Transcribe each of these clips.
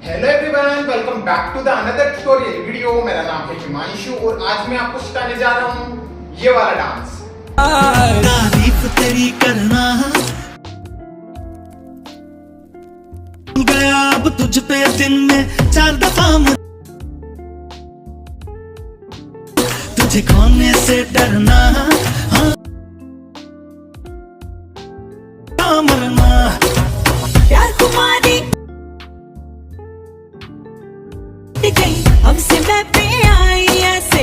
Hello everyone, welcome back to the another tutorial video. मेरा नाम है हिमांशु और आज मैं आपको सिखाने जा रहा हूँ ये वाला डांस। तारीफ तेरी करना गया अब तुझ पे दिन में 4 दफा तुझे खोने से डरना मरना प्यार कुमारी हमसे मैं पे आई ऐसे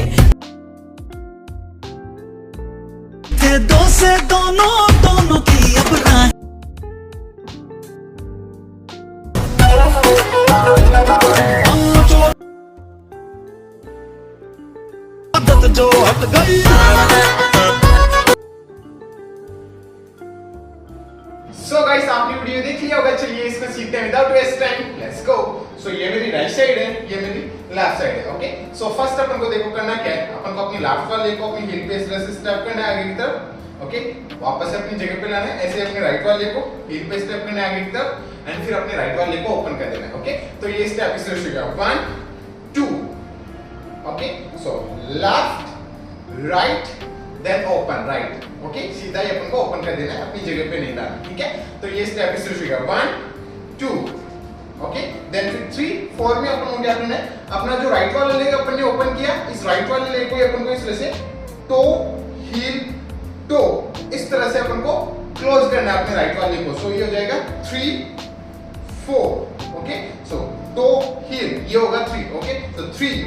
थे दो से दोनों की अब राह आदत जो हट गई। सो गाइस, आपने वीडियो देख लिया होगा। चलिए इसमें सीखते हैं without waste time. Let's go. So ये मेरी राइट साइड है, ये मेरी लेफ्ट साइड है। ओके, सो फर्स्ट अपन को देखो करना क्या है। अपन को अपनी लेफ्ट वाले को अपनी हील पे इस तरह से स्टेप करना है आगे की तरफ। ओके, वापस से अपनी जगह पे लाना है। ऐसे अपने राइट वाले को हील पे स्टेप करना है आगे की तरफ एंड फिर अपने राइट वाले को ओपन कर देना है। ओके, तो ये स्टेप इस तरह से होगा 1 2। Okay, so left right then open right. Okay, सीधा ही अपन को ओपन कर देना है, अपनी जगह पे नहीं लाना। ठीक है, तो ये स्टेप इस तरह से होगा 1 2। ओके, देन फिर 3 4 में अपन को क्या करना है, अपना जो राइट वाला लेग अपन ने ओपन किया, इस राइट वाले लेग को अपन को इस तरह से टो हील टो इस तरह से अपन को क्लोज करना है अपने राइट वाले को। सो ये हो जाएगा 3 4। ओके, सो टो हील ये होगा 3। ओके, तो 3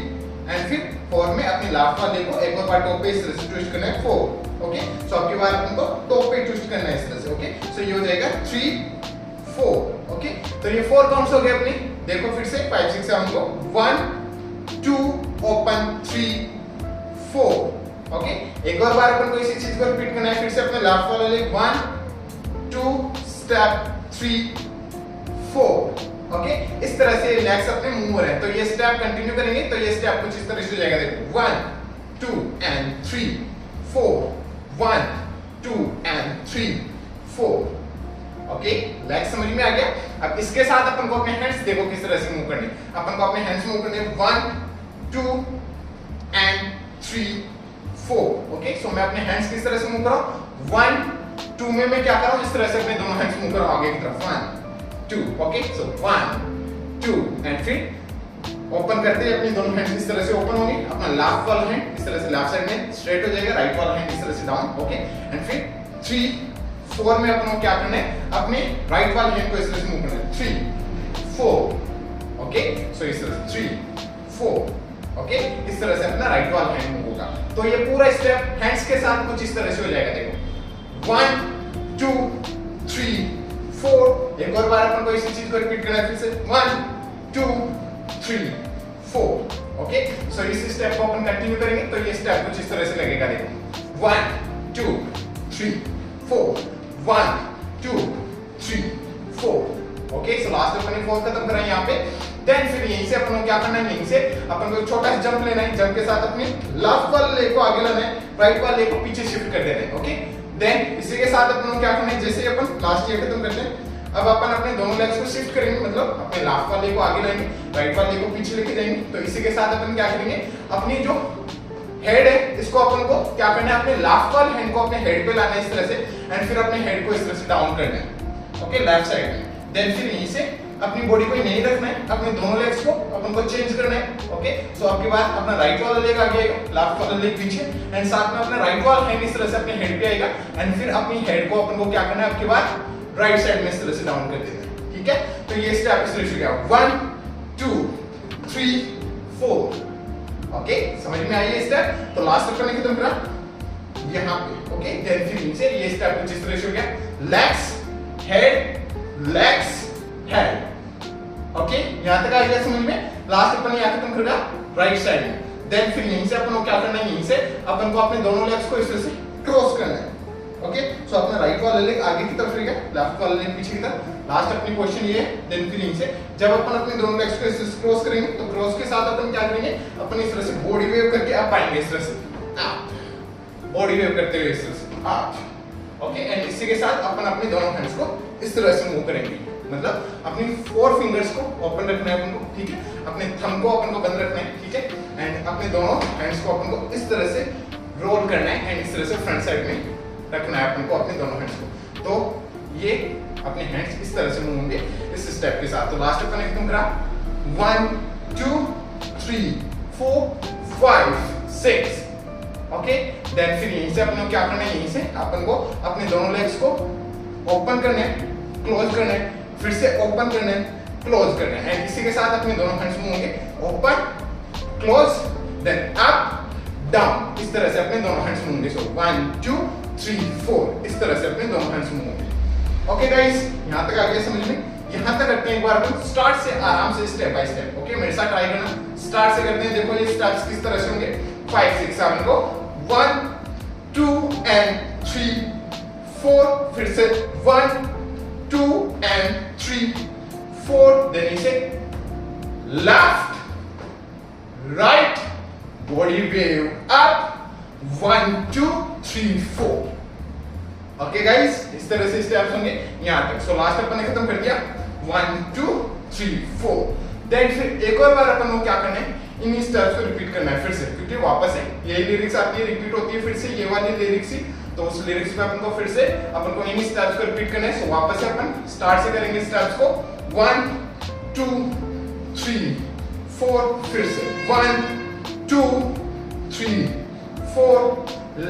एंड फिर 4 में अपने लेफ्ट वाले को एक और बार टो पे इस तरह से ट्विस्ट करना है 4। ओके, सो अब की बार अपन को टो पे ट्विस्ट करना है इस तरह से। ओके, सो ये हो जाएगा 3 4। ओके, तो ये 4 काउंट्स हो गए अपने। देखो फिर से 5 6 7 को 1 2 ओपन 3 4। ओके, एक और बार अपन को इसी चीज को रिपीट करना है। फिर से अपने लेफ्ट वाले लेग 1 2 स्टेप 3 4। ओके, इस तरह से लेग्स अपने मूव हो रहे हैं। तो ये स्टेप कंटिन्यू करेंगे तो ये स्टेप कुछ इस तरह से हो जाएगा। देखो 1 2 एंड 3 4 1 2 एंड 3 4। ओके, लेग समझ में आ गया। अब इसके साथ अपन को अपने हैंड्स देखो किस तरह से मूव करने। अपन को अपने हैंड्स मूव करने 1 2 एंड 3 4। ओके, सो मैं अपने हैंड्स किस तरह से मूव कर रहा हूं 1 2 में मैं क्या कर रहा हूं, इस तरह से अपने दोनों हैंड्स मूव कर रहा हूं आगे की तरफ 1 2। ओके, सो 1 2 एंड फिर ओपन करते हैं अपनी दोनों हैंड्स इस तरह से ओपन होंगे। अपना लेफ्ट वाला हैंड इस तरह से लेफ्ट साइड में स्ट्रेट हो जाएगा, राइट वाला हैंड इस तरह से डाउन। ओके, एंड फिर 3 4 में अपन को क्या करना है, अपने राइट वाले हैंड को इस तरह से मूव करना है 3 4। ओके, सो इस तरह से 3 4। ओके, इस तरह से अपना राइट वाला हैंड मूव होगा। तो ये पूरा स्टेप हैंड्स के साथ कुछ इस तरह से हो जाएगा। देखो 1 2 3 4। एक और बार अपन को इसी चीज को रिपीट करना है। फिर से 1 2 3 4। ओके, सो इस स्टेप को अपन कंटिन्यू करेंगे तो ये स्टेप कुछ इस तरह से लगेगा। देखो 1 2 3 4 1 2 3 4। ओके, सो लास्ट अपन ने 4 खत्म करा यहाँ पे। देन फिर यहीं से अपन को क्या करना है, यहीं से अपन को छोटा सा जंप लेना है। जंप के साथ अपने लेफ्ट वाले लेग को आगे लाना है, राइट वाले लेग को पीछे शिफ्ट कर देना है। ओके, देन इसी के साथ अपन को क्या करना है, जैसे अपन लास्ट ये खत्म करते हैं अब अपन अपने दोनों लेग्स को शिफ्ट करेंगे, मतलब अपने लेफ्ट वाले को आगे लाएंगे, राइट वाले को पीछे लेके जाएंगे। तो इसी के साथ अपन क्या करेंगे, अपनी जो हेड है इसको अपन को क्या करना है, अपने लेफ्ट वाले हैंड को अपने हेड पे लाना है इस तरह से एंड फिर अपने हेड को इस तरह से डाउन करना है। ओके, लेफ्ट साइड में। देन फिर यहीं से अपनी बॉडी को नहीं रखना है, अपने दोनों लेग्स को अपन को चेंज करना है। ओके, सो आपके बाद अपना राइट वाला लेग आगे आएगा, लेफ्ट वाला लेग पीछे एंड साथ में अपना राइट वाला हैंड इस तरह से अपने हेड पे आएगा एंड फिर अपनी हेड को अपन को क्या करना है, आपके बाद राइट साइड में इस तरह से डाउन कर देना है। ठीक है, तो ये स्टेप इस तरह से गया 1 2 3 4। ओके, समझ में आई ये स्टेप। तो लास्ट अपन ने खत्म करा यहाँ पे। ओके, देन फिर नीचे ये स्टेप कुछ इस तरह से हो गया legs head legs head. Okay, यहां तक आ गया समझ में। लास्ट अपन यहां खत्म करेगा राइट साइड में। देन फिर यहीं से अपन को क्या करना है, यहीं से अपन को अपने दोनों लेग्स को इस तरह से क्रॉस करना है। ओके, सो अपना राइट वाला लेग आगे की तरफ रहेगा, लेफ्ट वाला लेग पीछे की तरफ। लास्ट अपनी क्वेश्चन ये है। देन फिर यहीं से जब अपन अपने दोनों लेग्स को इस तरह से क्रॉस करेंगे तो क्रॉस के साथ अपन क्या करेंगे, अपन इस तरह से बॉडी वेव करके अप आएंगे इस तरह से बॉडी वेव करते हुए इस तरह से अप। ओके, एंड इसी के साथ अपन अपने दोनों हैंड्स को इस तरह से मूव करेंगे। मतलब अपनी 4 फिंगर्स को ओपन रखना है अपन को, ठीक है, अपने थंब को अपन को बंद रखना है, ठीक है, एंड अपने दोनों हैंड्स को अपन को इस तरह से रोल करना है एंड इस तरह से फ्रंट साइड में रखना है अपन को अपने दोनों हैंड्स को। तो ये अपने हैंड्स इस तरह से मूव होंगे इस स्टेप के साथ। तो लास्ट अपन एकदम करा 1 2 3 4 5 6, ओके। देन फिर यहीं से अपन को क्या करना है, यहीं से अपन को अपने दोनों लेग्स को ओपन करना है, क्लोज करना है, फिर से ओपन करना है, क्लोज करना है, एंड इसी के साथ अपने दोनों हैंड्स मूव होंगे open close then up down, इस तरह से अपने दोनों हैंड्स मूव होंगे। सो 1 2 3 4 इस तरह से अपने दोनों हैंड्स मूव होंगे। ओके गाइस, यहां तक आ गया समझ में? यहां तक करते हैं एक बार अपन स्टार्ट से आराम से स्टेप बाय स्टेप। ओके, मेरे साथ ट्राई करना। स्टार्ट से करते हैं। देखो ये स्टेप्स किस तरह से होंगे। 5 6 7 को 1 2 एंड 3 4, फिर से 1 2 एंड 3 4, देन इसे left right body wave up 1 2 3 4। Okay guys, इस तरह से स्टेप्स होंगे यहां तक। सो लास्ट अपन ने खत्म कर दिया 1 2 3 4। देन फिर एक और बार अपन को क्या करना है, इन स्टेप्स को रिपीट करना है फिर से, क्योंकि वापस है ये लिरिक्स आती है, रिपीट होती है फिर से ये वाली लिरिक्स ही, तो उस लिरिक्स पे अपन को फिर से अपन को इन स्टेप्स को रिपीट करना है। सो वापस से अपन स्टार्ट से करेंगे स्टेप्स को 1 2 3 4, फिर से 1 2 3 4,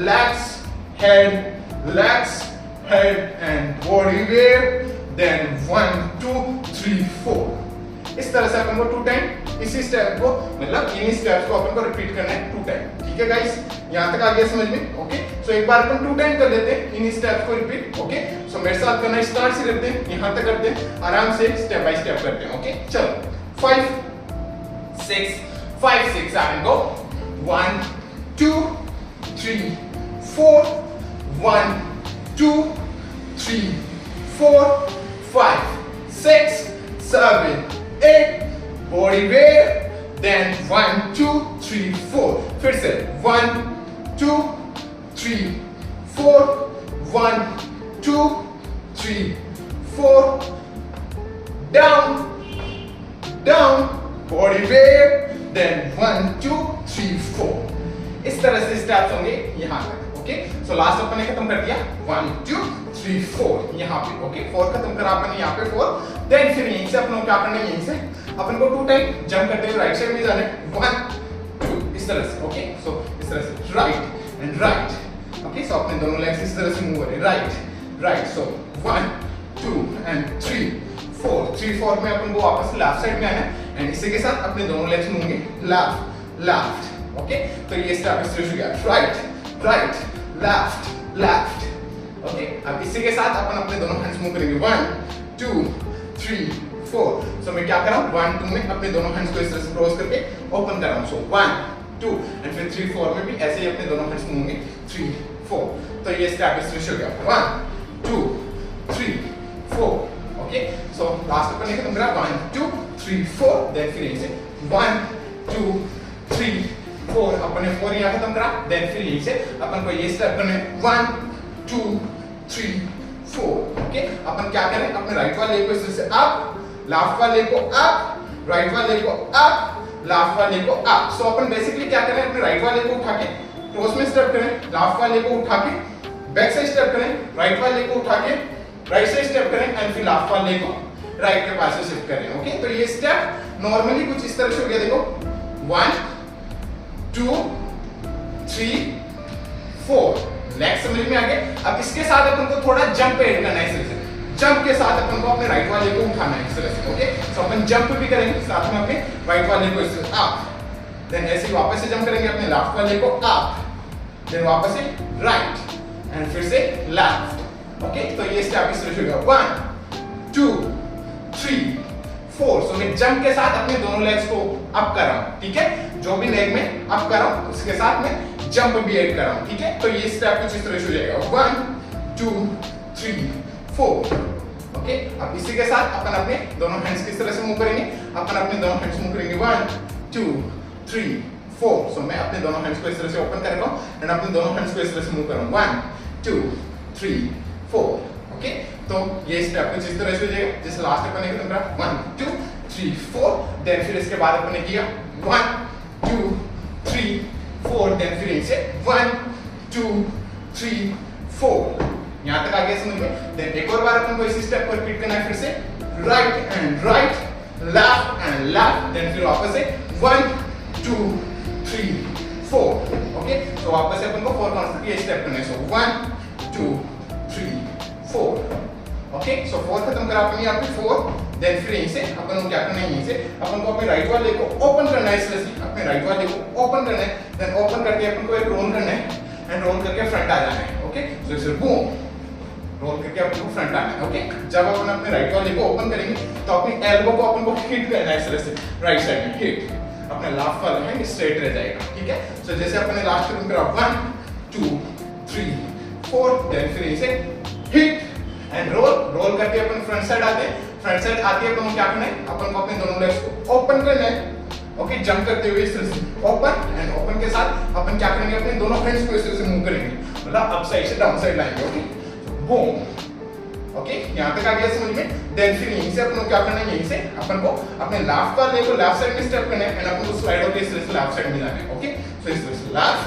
legs head and body wave, then 1 2 3 4। इस तरह से अपन को 2 टाइम इसी स्टेप को, मतलब इन स्टेप्स को अपन को रिपीट करना है 2 टाइम। ठीक है गाइस, यहां तक आ गया समझ में? ओके, सो एक बार अपन 2 टाइम कर लेते हैं इन स्टेप्स को रिपीट। ओके, सो मेरे साथ करना स्टार्ट से करते हैं, यहां तक करते हैं, आराम से स्टेप बाय स्टेप करते हैं। ओके, चलो 5 6 5 6 7 go 1 2 3 4 1 2 3 4 5 6 7 8, body weight, then 1 2 3 4, फिर से 1 2 3 4 1 2 3 4, down body weight, then 1 2 3 4। इस तरह से स्टेप्स होंगे यहां तक। ओके, सो लास्ट अपन ने खत्म कर दिया 1 2 3 4 यहाँ पे। ओके, 4 खत्म करा अपन यहाँ पे 4। देन फिर यहीं से अपन को क्या करना है, यहीं से अपन को 2 टाइम जंप करते हुए राइट साइड में जाना है 1 2 इस तरह से। ओके, सो इस तरह से राइट एंड राइट। ओके, सो अपने दोनों लेग्स इस तरह से मूव हो रहे हैं राइट। सो 1 2 एंड 3 4 3 4 में अपन को वापस लेफ्ट साइड में आना है एंड इसी के साथ अपने दोनों लेग्स मूव होंगे लेफ्ट। ओके, तो ये स्टेप इस तरह से गया राइट लेफ्ट। ओके, अब इसी के साथ अपन अपने दोनों हैंड्स मूव करेंगे 1 2 3 4। सो मैं क्या कर रहा हूं, 1 2 में अपने दोनों हैंड्स को इस तरह से क्लोज करके ओपन कर रहा हूं। सो 1 2 एंड फिर 3 4 में भी ऐसे ही अपने दोनों हैंड्स मूव होंगे 3 4। तो ये स्टेप इस तरह से हो गया 1 2 3 4। ओके, सो लास्ट अपन ने खत्म करा 1 2 3 4। देन फिर यहीं से 1 2 3 4, अपन ने 4 यहाँ खत्म करा। देन फिर यहीं से अपन को ये स्टेप करना है 1 2 3 4। ओके, अपन क्या करें, अपने राइट वाले को इस तरह से अप, लेफ्ट वाले को अप, राइट वाले को अप, लेफ्ट वाले को अप। सो अपन बेसिकली क्या करें, अपने राइट वाले को उठा के क्रॉस में स्टेप करें, लेफ्ट वाले को उठा के बैक साइड स्टेप करें, राइट वाले को उठा के राइट साइड स्टेप करें एंड फिर लेफ्ट वाले को राइट के पास से शिफ्ट करें। ओके, तो ये स्टेप नॉर्मली कुछ इस तरह से हो गया। देखो 1 2 3 4। नेक्स्ट समझ में आ गया। अब इसके साथ अपन को थोड़ा जंप ऐड करना है इस तरह से। जंप के साथ अपन को अपने राइट वाले को उठाना है इस तरह से। ओके, सो अपन जंप भी करेंगे साथ में अपने राइट वाले को इस तरह अप, देन ऐसे ही वापस से जंप करेंगे अपने लेफ्ट वाले को अप, देन वापस से राइट एंड फिर से लेफ्ट। ओके, तो ये स्टेप इस तरह से होगा 1 2 3 4। सो मैं जंप के साथ अपने दोनों लेग्स को अप कर रहा हूं। ठीक है, जो भी लेग में अप कर रहा हूं उसके साथ में जंप भी ऐड कर रहा हूं। ठीक है, तो ये स्टेप कुछ इस तरह से हो जाएगा 1 2 3 4। ओके, अब इसी के साथ अपन अपने दोनों हैंड्स किस तरह से मूव करेंगे, अपन अपने दोनों हैंड्स मूव करेंगे 1 2 3 4। सो मैं अपने दोनों हैंड्स को इस तरह से ओपन कर रहा हूं एंड अपने दोनों हैंड्स को इस तरह से मूव कर रहा हूं 1 2 3 4। ओके, तो ये स्टेप कुछ इस तरह से हो जाएगा, जैसे लास्ट अपन ने किया 1 2 3 4, देन फिर इसके बाद अपन ने किया 1 2 3 4, देन फिर इसे 1 2 3 4, यहाँ तक आ गया समझ में। देन एक और बार अपन को इसी स्टेप को रिपीट करना है, फिर से right and right, left and left, then फिर वापस से 1 2 3 4, ओके। तो वापस से अपन को 4 काउंट ये स्टेप करना है, सो 1 2 3 4, ओके। सो 4 खत्म करा अपन यहाँ पे 4, देन फिर यहीं से अपन को क्या करना है, यहीं से अपन को अपने राइट वाले को ओपन करना है, इसलिए अपने राइट वाले को ओपन करना है, देन ओपन करके अपन को एक रोल करना है एंड रोल करके फ्रंट आ जाना है, ओके। सो इसे बूम रोल करके अपन को फ्रंट आना है, ओके। जब अपन अपने राइट वाले को ओपन करेंगे तो अपनी एल्बो को अपन को हिट करना है, इस तरह से राइट साइड में हिट, अपना लेफ्ट वाला हैंड स्ट्रेट रह जाएगा, ठीक है। सो जैसे अपने लास्ट में करा 1 2 3 4, देन फिर इसे हिट एंड रोल करके अपन फ्रंट साइड आते हैं, फ्रंट साइड आते ही अपन क्या करना है, अपन को अपने दोनों लेग्स को ओपन करना है, ओके। जंप करते हुए इस तरह से ओपन, एंड ओपन के साथ अपन क्या करेंगे, अपने दोनों हैंड्स को इस तरह से मूव करेंगे, मतलब अप साइड से डाउन साइड लाएंगे, ओके। बूम, ओके, यहाँ तक आ गया समझ में। देन फिर यहीं से अपन को क्या करना है, यहीं से अपन को अपने लेफ्ट वाले को लेफ्ट साइड में स्टेप करना है एंड अपन को स्लाइड होकर इस तरह से लेफ्ट साइड में जाना है, ओके। सो इस तरह से लेफ्ट,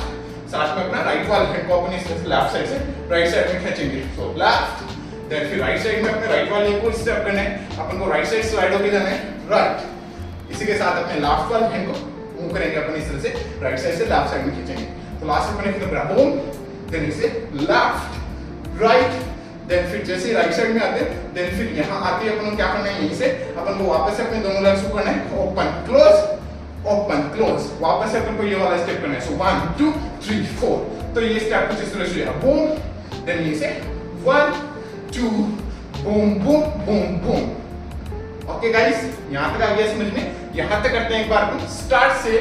साथ में अपना राइट वाले हैंड को अपन इस तरह से लेफ्ट साइड से राइट साइड में खींचेंगे, सो लेफ्ट, देन फिर राइट साइड में अपने राइट वाले को स्टेप करना है, अपन को राइट साइड स्लाइड होकर जाना है, राइट। इसी के साथ अपने लेफ्ट वाले हैंड को मूव करेंगे अपन इस तरह से राइट साइड से लेफ्ट साइड में खींचेंगे। तो लास्ट में अपने फिर बूम, देन इसे लेफ्ट राइट, देन फिर जैसे राइट साइड में आते हैं, देन फिर यहाँ आते ही अपन को क्या करना है, यहीं से अपन को वापस से अपने दोनों लेग्स को करना है ओपन क्लोज, वापस से अपन को ये वाला स्टेप करना है, सो 1 2 3 4। तो ये स्टेप कुछ इस तरह से है, बूम, देन यहीं से 1 2 boom boom boom boom, okay guys, यहाँ तक आ गया समझ में। यहाँ तक करते हैं एक बार अपन स्टार्ट से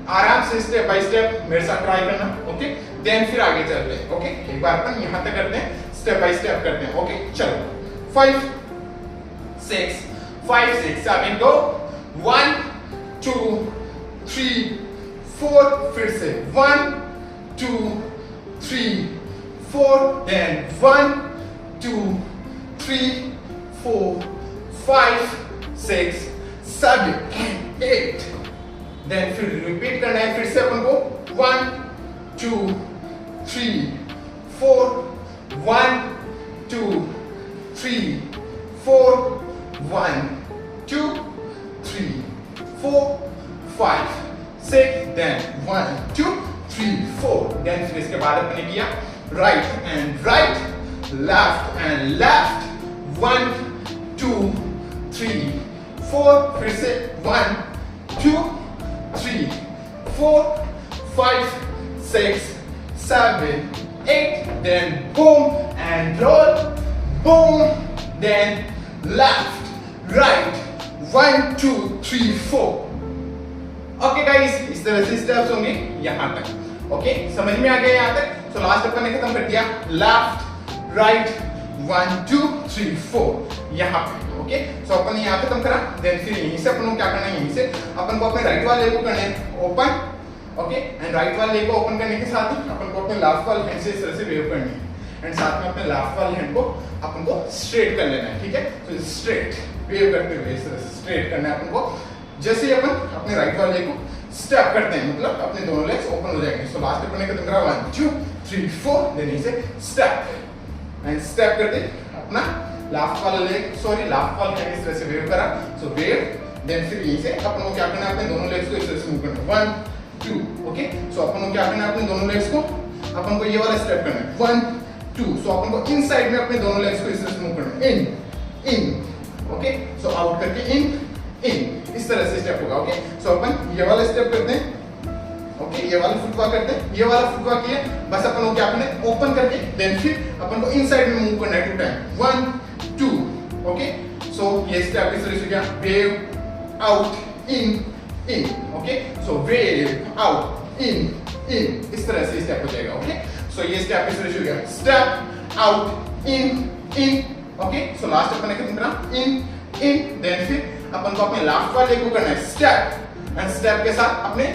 आराम से स्टेप बाय स्टेप मेरे साथ ट्राई करना, ओके। देन फिर आगे चलते हैं, ओके। एक बार अपन यहाँ तक करते हैं, स्टेप बाय स्टेप करते हैं, ओके। चलो 5 6 7 गो, 1 2 3 4, फिर से 1 2 3 4, देन 1 2 3 4 5 6 7 8, देन फिर रिपीट करना है, फिर से अपन को 1 2 3 4 1 2 3 4 1 2 3 4 5 6, देन 1 2 3 4, देन फिर इसके बाद अपन ने किया right and right, left and left, 1 2 3 4, फिर से 1 2 3 4 5 6 7 8, then boom and roll, boom, then left right, 1 2 3 4, okay guys. इस तरह से स्टेप्स होंगे यहाँ तक, ओके। समझ में आ गया यहाँ तक। सो लास्ट अपन ने खत्म कर दिया लेफ्ट राइट 1 2 3 4 यहाँ पे, ओके। सो अपन ने यहाँ खत्म करा, देन फिर यहीं से अपन को क्या करना है, यहीं से अपन को अपने राइट वाले को करना है ओपन, ओके। एंड राइट वाले को ओपन करने के साथ ही अपन को अपने लेफ्ट वाले हैंड से इस तरह से वेव करनी है एंड साथ में अपने लेफ्ट वाले हैंड को अपन को स्ट्रेट कर लेना है, ठीक है। तो स्ट्रेट वेव करते हुए इस तरह से स्ट्रेट करना है अपन को, जैसे ही अपन अपने राइट वाले को स्टेप करते हैं, मतलब अपने दोनों लेग्स ओपन हो जाएंगे। सो लास्ट अपन ने खत्म करा 1 2 3 4, देन इसे स्टेप एंड स्टेप करते अपना लेफ्ट वाला लेग, सॉरी लेफ्ट वाला हैंड इस तरह से वेव करा, सो वेव, देन फिर यहीं से अपन को क्या करना है, अपने दोनों लेग्स को इस तरह से मूव करना है 1 2, ओके। सो अपन को क्या करना है, अपने दोनों लेग्स को अपन को ये वाला स्टेप करना है 1 2, सो अपन को इन साइड में अपने दोनों लेग्स को इस तरह से मूव करना है इन, ओके। सो आउट करके इन, इस तरह से स्टेप होगा, ओके। सो अपन ये वाला स्टेप करते हैं, ओके। ये वाला फुट वर्क करते हैं, ये वाला फुट वर्क किया, बस अपन को क्या करना है, ओपन करके देन फिर अपन को इन साइड में मूव करना है 2 टाइम 1 2, ओके। सो ये स्टेप इस तरह से क्या, wave out in, okay. So wave out इन, इस तरह से स्टेप हो जाएगा, ओके। सो ये स्टेप इस तरह से हो गया, step out in, okay. So last अपन ने कितना करा, इन, देन फिर अपन को अपने लेफ्ट वाले को करना है स्टेप एंड स्टेप के साथ अपने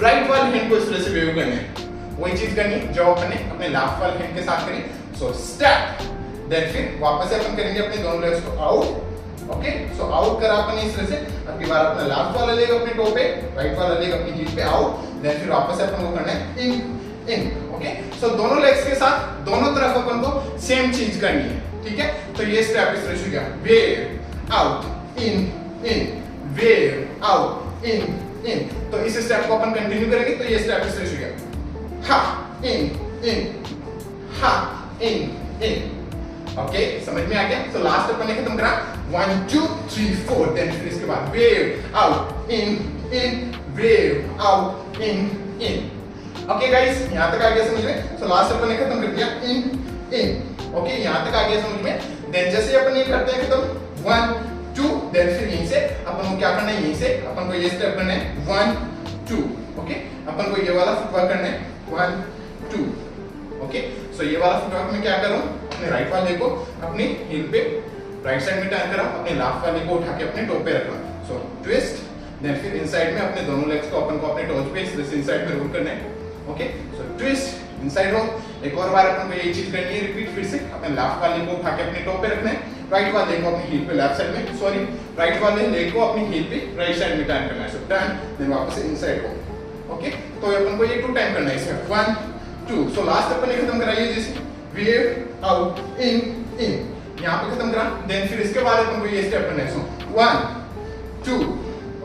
राइट वाले हैंड को इस तरह से वेव करना है, वही चीज करनी जो अपन ने अपने लेफ्ट वाले हैंड के साथ करी। सो स्टेप देन फिर वापस से अपन करेंगे अपने दोनों लेग्स को आउट। ओके, सो आउट करा अपन इस तरह से। अब की बार अपना लेफ्ट वाला लेग अपने टो पे, राइट वाला लेग अपनी हील पे आउट, देन फिर वापस से अपन को करना है इन। ओके, सो दोनों लेग्स के साथ दोनों तरफ अपन को सेम चीज करनी है, ठीक है। तो ये स्टेप इस तरह से गया, वेव आउट इन, वेव आउट इन। तो इस स्टेप को अपन कंटिन्यू करेंगे। तो ये स्टेप इस तरह से गया, हा इन, हा इन। ओके, समझ में आ गया। सो लास्ट अपन ने खत्म करा 1 2 3 4, देन फिर इसके बाद wave out in, wave out in. Okay guys, यहां तक आ गया समझ में। सो लास्ट अपन ने खत्म कर दिया इन। ओके, यहां तक आ गया समझ में। देन जैसे अपन ये करते हैं खत्म 1 2, देन फिर यहीं से अपन को क्या करना है, यहीं से अपन को ये स्टेप करना है 1 2। ओके, अपन को ये वाला फुटवर्क करना है 1 2। ओके, सो ये वाला फुटवर्क में क्या करूं, अपने राइट वाले को अपनी हील पे राइट साइड में टर्न करा, अपने लेफ्ट वाले को उठा के अपने टो पे रखना। सो ट्विस्ट, देन फिर इनसाइड में अपने दोनों लेग्स को अपन को अपने टोज पे इस इनसाइड में रोल करना है। ओके, सो ट्विस्ट इनसाइड रोल। एक और बार अपन को यही चीज करनी है, रिपीट फिर से। अपने लेफ्ट वाले को उठा के अपने टो पे रखना है, राइट वाले को अपनी हील पे लेफ्ट साइड में, सॉरी राइट वाले लेग को अपनी हील पे राइट साइड में टर्न करना है। सो टर्न, देन वापस से इनसाइड रोल। ओके, तो अपन को ये 2 टाइम करना है इसमें 1 2। सो लास्ट अपन ने खत्म कराइए जैसे वेव आउट इन, यहां पे खत्म करा। देन फिर इसके बाद अपन को ये स्टेप करना है। सो 1 2।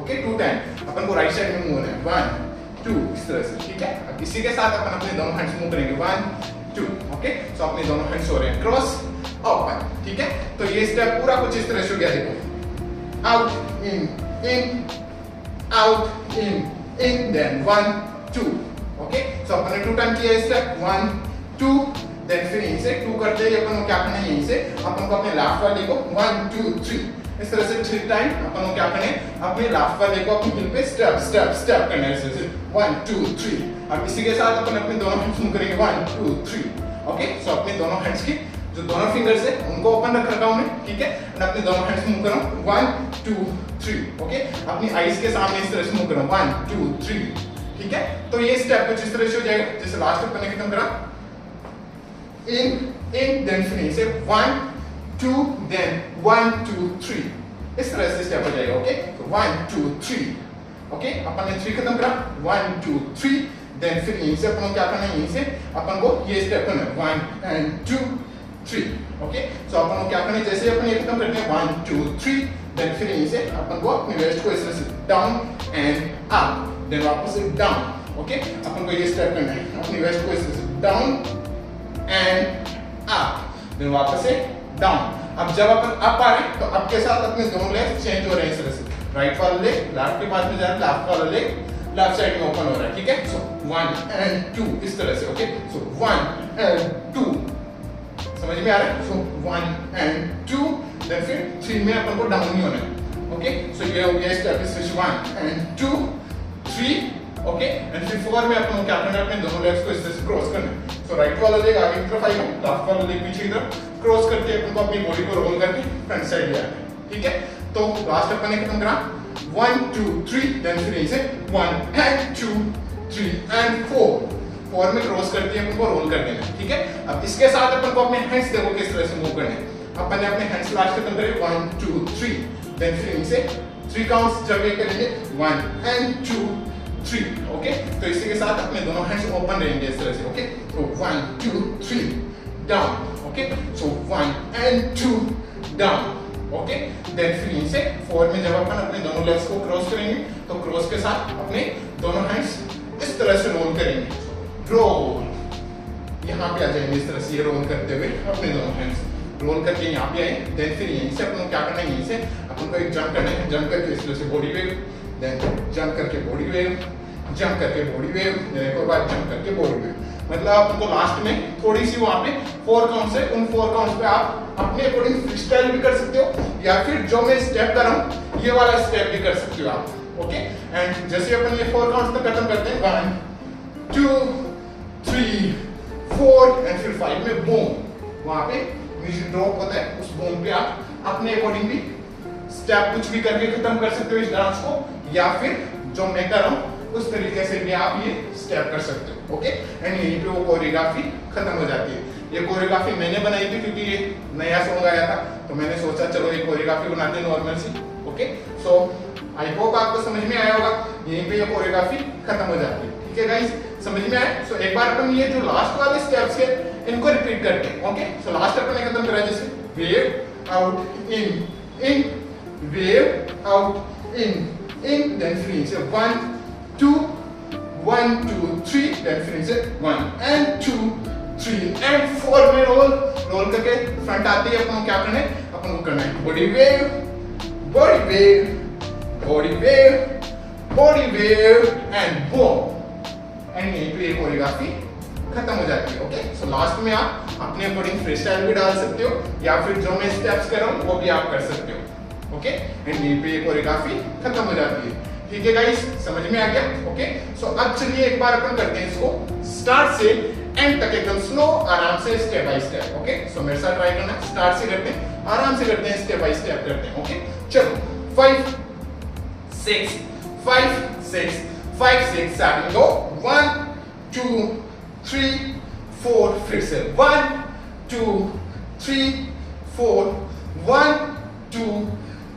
ओके, 2 टाइम अपन को राइट साइड में मूव होना है 1 2 इस तरह से, ठीक है। अब इसी के साथ अपन अपने दोनों हैंड्स मूव करेंगे 1 2। ओके, सो अपने दोनों हैंड्स हो रहे हैं क्रॉस ओपन, ठीक है। तो ये स्टेप पूरा कुछ इस तरह से हो गया, देखो out in out in, then 1 2। Okay, so अपन ने 2 टाइम किया स्टेप 1 2, देन फिर यहीं से 2 करते ही अपन को क्या करना है, यहीं से अपन को अपने लेफ्ट वाले को 1 2 3 इस तरह से 3 टाइम अपन को क्या करना है, अपने लेफ्ट वाले को अपनी हील पे स्टेप स्टेप स्टेप करना है इस तरह से 1 2 3। अब इसी के साथ अपन अपने दोनों हैंड्स मूव करेंगे 1 2 3। ओके, सो अपने दोनों हैंड्स की जो दोनों फिंगर्स है उनको ओपन रख रखा हूं मैं, ठीक है। और अपने दोनों हैंड्स मूव कर रहा हूं 1 2 3। ओके, अपनी आईज के सामने इस तरह से मूव कर रहा हूं 1 2 3, ठीक है। तो ये स्टेप कुछ इस तरह से हो जाएगा, जैसे लास्ट अपन ने खत्म करा इन, देन फिर से 1 2, देन 1 2 3 इस तरह से स्टेप हो जाएगा। ओके, तो 1 2 3। ओके, अपन ने 3 खत्म करा 1 2 3, देन फिर यहीं से अपन को क्या करना है, यहीं से अपन को ये स्टेप करना है 1 and 2 3। ओके, सो अपन को क्या करना है, जैसे अपन ये खत्म करते हैं 1 2 3, देन फिर यहीं से अपन को अपने वेस्ट को इस तरह से डाउन एंड अप, देन वापस से डाउन। ओके, अपन को ये स्टेप करना है, अपनी वेस्ट को इस तरह से डाउन एंड अप, देन वापस से डाउन। अब जब अपन अप आ रहे हैं तो अप के साथ अपने दोनों लेग्स चेंज हो रहे हैं इस तरह से, राइट वाला लेग लेफ्ट के पास में जा रहा है, लेफ्ट वाला लेग लेफ्ट साइड में ओपन हो रहा है, ठीक है। सो 1 and 2 इस तरह से। ओके, सो 1 and 2 समझ में आ रहा है। सो 1 and 2, देन फिर 3 में अपन को डाउन ही होना है। ओके, सो ये हो गया स्टेप इस 1 and 2 3। ओके, एंड फिर 4 में अपन को क्या करना है, अपने दोनों लेग्स को इस तरह से क्रॉस करना है। सो राइट वाला लेग आगे की तरफ आएगा, लेफ्ट वाला लेग पीछे की तरफ क्रॉस करके अपन को अपनी बॉडी को रोल करके फ्रंट साइड ले आना है, ठीक है। तो लास्ट अपन ने खत्म करा 1 2 3, देन फिर यहीं से 1 and 2 3 and 4 में क्रॉस करके अपन को रोल कर देना है, ठीक है। अब इसके साथ अपन को अपने हैंड्स देखो किस तरह से मूव करने हैं। अपन ने अपने हैंड्स लास्ट खत्म करे 1 2 3, देन फिर यहीं से 3 काउंट्स जब ये करेंगे 1 and 2 3। ओके, तो इसी के साथ अपने दोनों हैंड्स ओपन रहेंगे इस तरह से। ओके, तो 1 2 3 down. Okay, so 1 and 2 down. Okay, then फिर यहीं से 4 में जब अपन अपने दोनों लेग्स को क्रॉस करेंगे तो क्रॉस के साथ अपने दोनों हैंड्स इस तरह से रोल करेंगे, रोल यहाँ पे आ जाएंगे इस तरह से, ये रोल करते हुए अपने दोनों हैंड्स रोल करके यहाँ पे आए। देन फिर यहीं से अपन को क्या करना है, यहीं से अपन को एक जंप करना है, जंप करके इस तरह से बॉडी वेव, देन जंप करके बॉडी वेव, जंप करके बॉडी वेव, देन एक और बार जंप करके बॉडी वेव। मतलब आपको लास्ट में थोड़ी सी वहां पे 4 काउंट्स है, उन 4 काउंट्स पे आप अपने अकॉर्डिंग फ्रीस्टाइल भी कर सकते हो, या फिर जो मैं स्टेप कर रहा हूँ ये वाला स्टेप भी कर सकते हो आप। ओके, एंड जैसे अपन ये 4 काउंट्स तक खत्म करते हैं 1 2 3 4 एंड फिर 5 में बूम, वहां पे म्यूजिक ड्रॉप होता है, उस बूम पे आप अपने अकॉर्डिंग भी स्टेप कुछ भी करके खत्म कर सकते हो इस डांस को, या फिर जो मैं कर रहा हूँ उस तरीके से भी आप ये स्टेप कर सकते हो। ओके, एंड यहीं पे वो कोरियोग्राफी खत्म हो जाती है। ये कोरियोग्राफी मैंने बनाई थी क्योंकि ये नया सॉन्ग आया था, तो मैंने सोचा चलो ये कोरियोग्राफी बनाते हैं नॉर्मल सी। ओके, सो आई होप आपको समझ में आया होगा। यहीं पे ये कोरियोग्राफी खत्म हो जाती है। ठीक है गाइस, समझ में आया? सो एक बार अपन ये जो लास्ट वाले स्टेप्स है इनको रिपीट करते हैं। ओके, सो लास्ट अपन खत्म करा, जैसे wave out in, in wave out in, then finish 1 2 1 2 3, then finish 1 and 2 3 and 4 में रोल करके फ्रंट आते ही अपन को क्या करना है, अपन को करना है body wave, body wave, body wave, body wave and boom, and यहीं पे कोरियोग्राफी खत्म हो जाती है। ओके, सो लास्ट में आप अपने अकॉर्डिंग फ्री स्टाइल भी डाल सकते हो या फिर जो मैं स्टेप्स कर रहा हूँ वो भी आप कर सकते हो। ओके, एंड यहीं पे कोरियोग्राफी खत्म हो जाती है। ठीक है गाइस, समझ में आ गया? ओके, सो अब चलिए एक बार अपन करते हैं इसको स्टार्ट से एंड तक एकदम स्लो आराम से स्टेप बाय स्टेप। ओके, सो मेरे साथ ट्राई करना, स्टार्ट से करते हैं, आराम से करते हैं, स्टेप बाय स्टेप करते हैं। ओके, चलो 5 6 5 6 5 6 7 गो 1 2 3 4, फिर से 1 2 3 4 1 2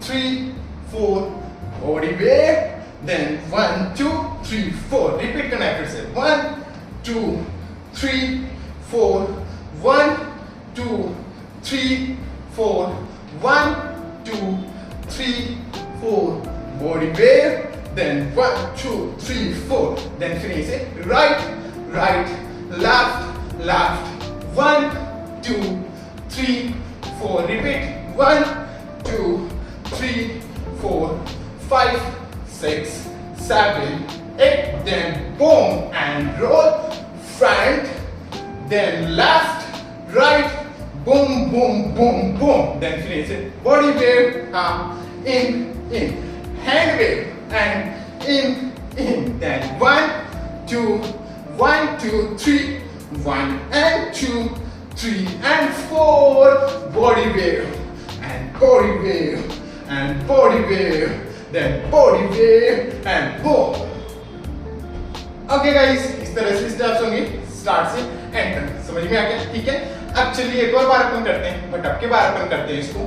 3 4, बॉडी वेव, देन 1 2 3 4, रिपीट करना है फिर से 1 2 3 4 1 2 3 4 1 2 3 4, body wave, then 1 2 3 4, then finish it right left left 1 2 3 4, repeat 1 2 3 4 5 6 7 8, then boom and roll front, then left right, boom boom boom boom, then finish it body wave, in hand wave and in, then 1 2 1 2 3 1 and 2 3 and 4, body wave and body wave and body wave, then body wave and boom। Okay guys, इस तरह से steps होंगे start से and तक। समझ में आ गया? ठीक है, अब चलिए एक और बार अपन करते हैं, बट अब के बार अपन करते हैं इसको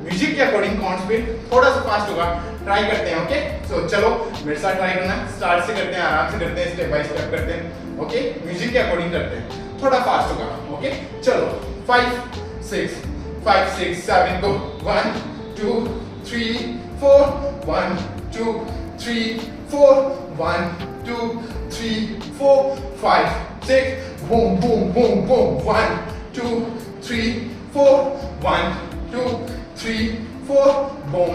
म्यूजिक के अकॉर्डिंग, काउंट स्पीड थोड़ा सा फास्ट होगा, ट्राई करते हैं। ओके, सो चलो मेरे साथ ट्राई करना, स्टार्ट से करते हैं, आराम से करते हैं, स्टेप बाय स्टेप करते हैं। ओके, म्यूजिक के अकॉर्डिंग करते हैं, थोड़ा फास्ट होगा। ओके, चलो 5 6 5 6 7 गो 1 2 3 4 1 2 3 4 1 2 3 4 5 6, boom boom boom boom, 1 2 3 4 1 2 3 4, boom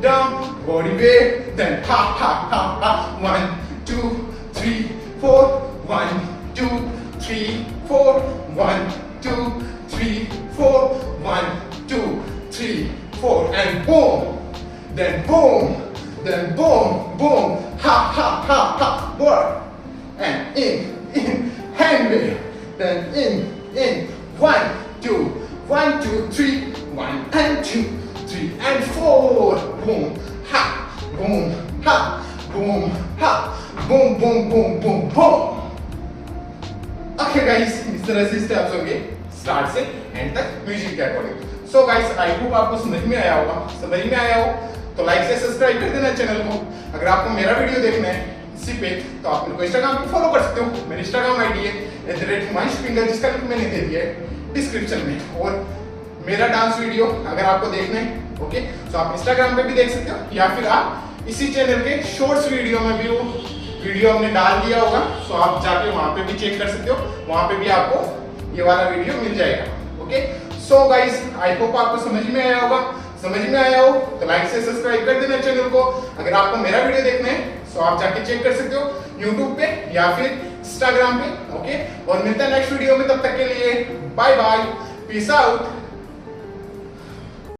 down, body wave, then ha ha ha ha, 1 2 3 4 1 2 3 4 1 2 3 4 1 2 3 4, and boom, then boom boom, ha ha ha ha, work, and in hand wave, then in 1 2 1 2 3 1 and 2 3 and 4, boom ha boom ha boom ha boom boom boom boom boom। Okay guys, इस तरह से steps होंगे start से and तक music के according. So guys, आई hope आपको समझ में आया होगा। समझ में आया हो तो लाइक से सब्सक्राइब कर देना चैनल को। अगर आपको मेरा वीडियो देखना है इसी पे तो आप मेरे को इंस्टाग्राम पे फॉलो कर सकते हो। मेरी इंस्टाग्राम आईडी है @himanshufinger, जिसका लिंक मैंने दे दिया है डिस्क्रिप्शन में। और मेरा डांस वीडियो अगर आपको देखना है ओके, तो आप इंस्टाग्राम पे भी देख सकते हो, या फिर आप इसी चैनल के शॉर्ट्स वीडियो में भी वो वीडियो हमने डाल दिया होगा, तो आप जाके वहां पे भी चेक कर सकते हो, वहां पे भी आपको ये वाला वीडियो मिल जाएगा। ओके, सो गाइस, आई होप आपको समझ में आया होगा। समझ में आया हो तो लाइक से सब्सक्राइब कर देना चैनल को। अगर आपको मेरा वीडियो देखना है तो आप जाके चेक कर सकते हो YouTube पे या फिर Instagram पे। ओके, और मिलते हैं नेक्स्ट वीडियो में, तब तक के लिए बाय बाय, पीस आउट।